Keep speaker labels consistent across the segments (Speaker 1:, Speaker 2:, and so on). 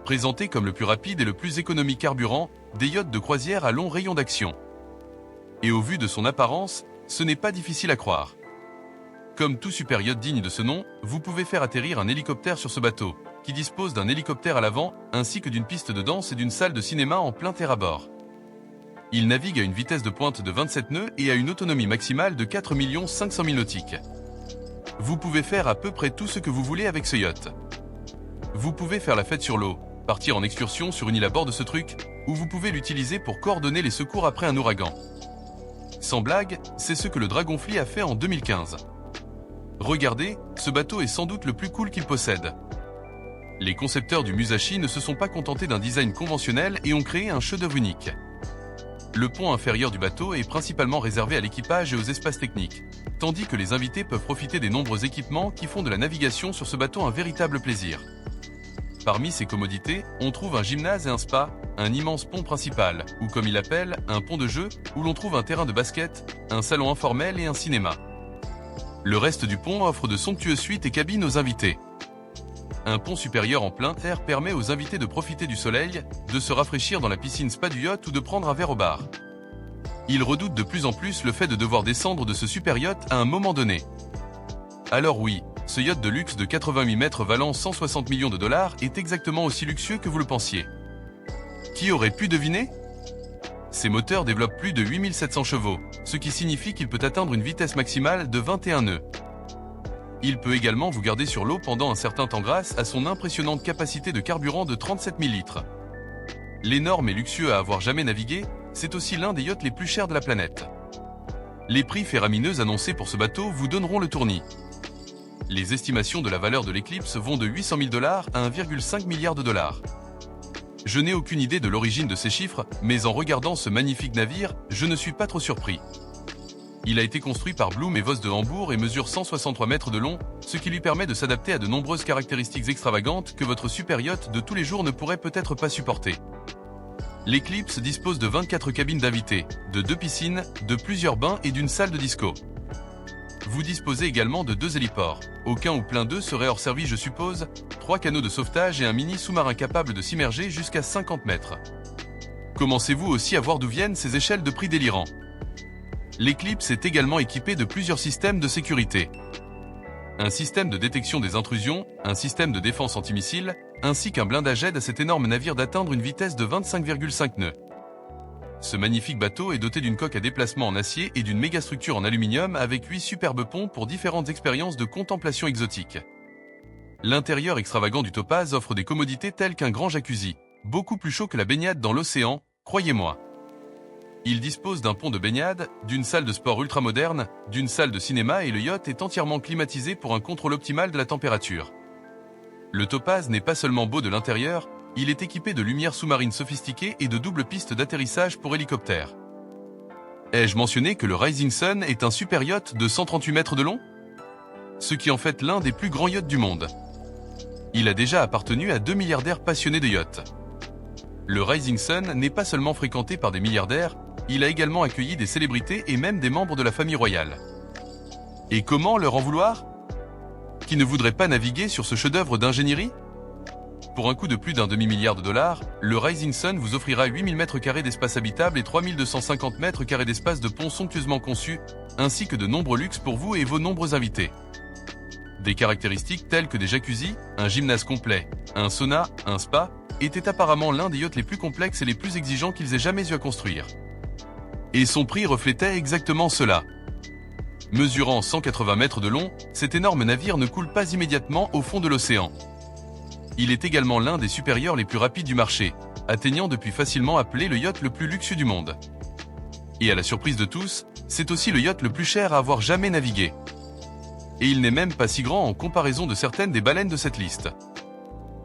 Speaker 1: Présenté comme le plus rapide et le plus économique carburant, des yachts de croisière à long rayon d'action. Et au vu de son apparence, ce n'est pas difficile à croire. Comme tout super yacht digne de ce nom, vous pouvez faire atterrir un hélicoptère sur ce bateau, qui dispose d'un hélicoptère à l'avant, ainsi que d'une piste de danse et d'une salle de cinéma en plein terre à bord. Il navigue à une vitesse de pointe de 27 nœuds et à une autonomie maximale de 4 500 000 nautiques. Vous pouvez faire à peu près tout ce que vous voulez avec ce yacht. Vous pouvez faire la fête sur l'eau, partir en excursion sur une île à bord de ce truc, ou vous pouvez l'utiliser pour coordonner les secours après un ouragan. Sans blague, c'est ce que le Dragonfly a fait en 2015. Regardez, ce bateau est sans doute le plus cool qu'il possède. Les concepteurs du Musashi ne se sont pas contentés d'un design conventionnel et ont créé un chef-d'œuvre unique. Le pont inférieur du bateau est principalement réservé à l'équipage et aux espaces techniques, tandis que les invités peuvent profiter des nombreux équipements qui font de la navigation sur ce bateau un véritable plaisir. Parmi ces commodités, on trouve un gymnase et un spa, un immense pont principal, ou comme il l'appelle, un pont de jeu, où l'on trouve un terrain de basket, un salon informel et un cinéma. Le reste du pont offre de somptueuses suites et cabines aux invités. Un pont supérieur en plein air permet aux invités de profiter du soleil, de se rafraîchir dans la piscine spa du yacht ou de prendre un verre au bar. Ils redoutent de plus en plus le fait de devoir descendre de ce super yacht à un moment donné. Alors oui, ce yacht de luxe de 88 mètres valant 160 millions de dollars est exactement aussi luxueux que vous le pensiez. Qui aurait pu deviner ? Ses moteurs développent plus de 8700 chevaux, ce qui signifie qu'il peut atteindre une vitesse maximale de 21 nœuds. Il peut également vous garder sur l'eau pendant un certain temps grâce à son impressionnante capacité de carburant de 37 000 litres. L'énorme et luxueux à avoir jamais navigué, c'est aussi l'un des yachts les plus chers de la planète. Les prix faramineux annoncés pour ce bateau vous donneront le tournis. Les estimations de la valeur de l'Eclipse vont de 800 000 $ à 1,5 milliard de dollars. Je n'ai aucune idée de l'origine de ces chiffres, mais en regardant ce magnifique navire, je ne suis pas trop surpris. Il a été construit par Bloom & Voss de Hambourg et mesure 163 mètres de long, ce qui lui permet de s'adapter à de nombreuses caractéristiques extravagantes que votre super yacht de tous les jours ne pourrait peut-être pas supporter. L'Eclipse dispose de 24 cabines d'invités, de 2 piscines, de plusieurs bains et d'une salle de disco. Vous disposez également de 2 héliports, aucun ou plein d'eux serait hors service je suppose, 3 canots de sauvetage et un mini sous-marin capable de s'immerger jusqu'à 50 mètres. Commencez-vous aussi à voir d'où viennent ces échelles de prix délirants. L'Eclipse est également équipé de plusieurs systèmes de sécurité. Un système de détection des intrusions, un système de défense antimissile, ainsi qu'un blindage aide à cet énorme navire d'atteindre une vitesse de 25,5 nœuds. Ce magnifique bateau est doté d'une coque à déplacement en acier et d'une mégastructure en aluminium avec 8 superbes ponts pour différentes expériences de contemplation exotique. L'intérieur extravagant du Topaz offre des commodités telles qu'un grand jacuzzi, beaucoup plus chaud que la baignade dans l'océan, croyez-moi. Il dispose d'un pont de baignade, d'une salle de sport ultramoderne, d'une salle de cinéma et le yacht est entièrement climatisé pour un contrôle optimal de la température. Le Topaz n'est pas seulement beau de l'intérieur, il est équipé de lumières sous-marines sophistiquées et de doubles pistes d'atterrissage pour hélicoptères. Ai-je mentionné que le Rising Sun est un super yacht de 138 mètres de long ? Ce qui en fait l'un des plus grands yachts du monde. Il a déjà appartenu à 2 milliardaires passionnés de yachts. Le Rising Sun n'est pas seulement fréquenté par des milliardaires, il a également accueilli des célébrités et même des membres de la famille royale. Et comment leur en vouloir ? Qui ne voudrait pas naviguer sur ce chef-d'œuvre d'ingénierie ? Pour un coût de plus d'un demi-milliard de dollars, le Rising Sun vous offrira 8000 m² d'espace habitable et 3250 m² d'espace de pont somptueusement conçu, ainsi que de nombreux luxes pour vous et vos nombreux invités. Des caractéristiques telles que des jacuzzis, un gymnase complet, un sauna, un spa, était apparemment l'un des yachts les plus complexes et les plus exigeants qu'ils aient jamais eu à construire. Et son prix reflétait exactement cela. Mesurant 180 mètres de long, cet énorme navire ne coule pas immédiatement au fond de l'océan. Il est également l'un des supérieurs les plus rapides du marché, atteignant depuis facilement appelé le yacht le plus luxueux du monde. Et à la surprise de tous, c'est aussi le yacht le plus cher à avoir jamais navigué. Et il n'est même pas si grand en comparaison de certaines des baleines de cette liste.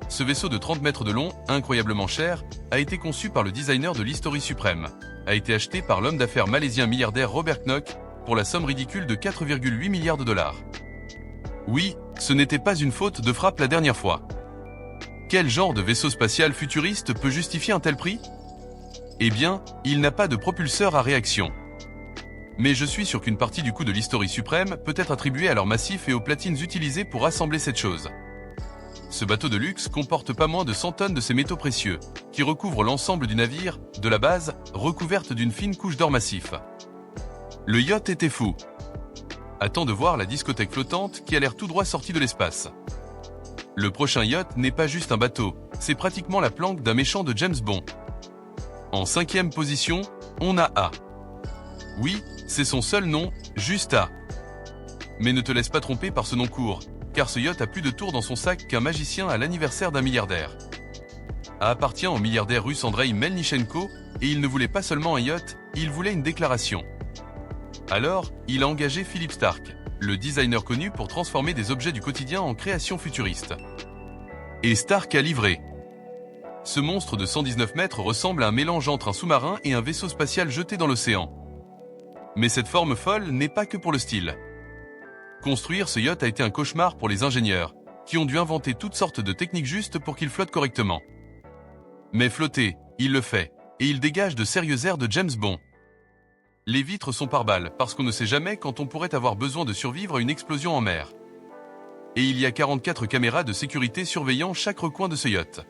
Speaker 1: Ce vaisseau de 30 mètres de long, incroyablement cher, a été conçu par le designer de l'History Supreme, a été acheté par l'homme d'affaires malaisien milliardaire Robert Knox pour la somme ridicule de 4,8 milliards de dollars. Oui, ce n'était pas une faute de frappe la dernière fois. Quel genre de vaisseau spatial futuriste peut justifier un tel prix ? Eh bien, il n'a pas de propulseur à réaction. Mais je suis sûr qu'une partie du coût de l'History Supreme peut être attribuée à leur massif et aux platines utilisées pour assembler cette chose. Ce bateau de luxe comporte pas moins de 100 tonnes de ces métaux précieux, qui recouvrent l'ensemble du navire, de la base, recouverte d'une fine couche d'or massif. Le yacht était fou. Attends de voir la discothèque flottante qui a l'air tout droit sortie de l'espace. Le prochain yacht n'est pas juste un bateau, c'est pratiquement la planque d'un méchant de James Bond. En 5e position, on a A. Oui, c'est son seul nom, juste A. Mais ne te laisse pas tromper par ce nom court, car ce yacht a plus de tours dans son sac qu'un magicien à l'anniversaire d'un milliardaire. A appartient au milliardaire russe Andrei Melnichenko, et il ne voulait pas seulement un yacht, il voulait une déclaration. Alors, il a engagé Philippe Stark, le designer connu pour transformer des objets du quotidien en créations futuristes. Et Stark a livré. Ce monstre de 119 mètres ressemble à un mélange entre un sous-marin et un vaisseau spatial jeté dans l'océan. Mais cette forme folle n'est pas que pour le style. Construire ce yacht a été un cauchemar pour les ingénieurs, qui ont dû inventer toutes sortes de techniques justes pour qu'il flotte correctement. Mais flotter, il le fait, et il dégage de sérieux airs de James Bond. Les vitres sont par balles, parce qu'on ne sait jamais quand on pourrait avoir besoin de survivre à une explosion en mer. Et il y a 44 caméras de sécurité surveillant chaque recoin de ce yacht.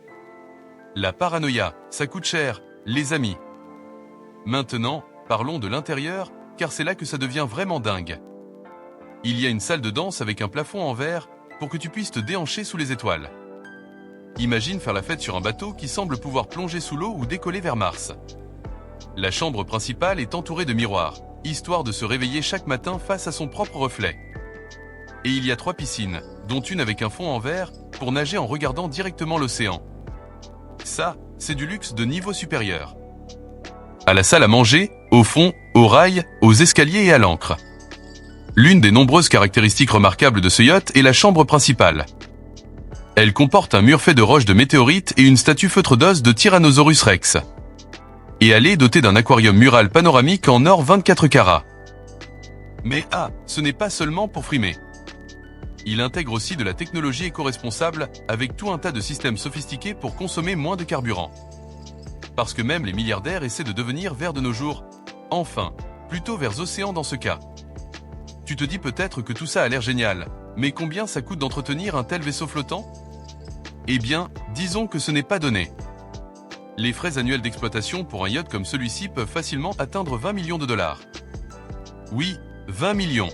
Speaker 1: La paranoïa, ça coûte cher, les amis. Maintenant, parlons de l'intérieur, car c'est là que ça devient vraiment dingue. Il y a une salle de danse avec un plafond en verre pour que tu puisses te déhancher sous les étoiles. Imagine faire la fête sur un bateau qui semble pouvoir plonger sous l'eau ou décoller vers Mars. La chambre principale est entourée de miroirs, histoire de se réveiller chaque matin face à son propre reflet. Et il y a 3 piscines, dont une avec un fond en verre, pour nager en regardant directement l'océan. Ça, c'est du luxe de niveau supérieur. À la salle à manger, au fond, aux rails, aux escaliers et à l'ancre. L'une des nombreuses caractéristiques remarquables de ce yacht est la chambre principale. Elle comporte un mur fait de roches de météorites et une statue feutre d'os de Tyrannosaurus Rex. Et elle est dotée d'un aquarium mural panoramique en or 24 carats. Mais ce n'est pas seulement pour frimer. Il intègre aussi de la technologie éco-responsable avec tout un tas de systèmes sophistiqués pour consommer moins de carburant. Parce que même les milliardaires essaient de devenir verts de nos jours. Enfin, plutôt vers océans dans ce cas. Tu te dis peut-être que tout ça a l'air génial, mais combien ça coûte d'entretenir un tel vaisseau flottant ? Eh bien, disons que ce n'est pas donné. Les frais annuels d'exploitation pour un yacht comme celui-ci peuvent facilement atteindre 20 millions de dollars. Oui, 20 millions.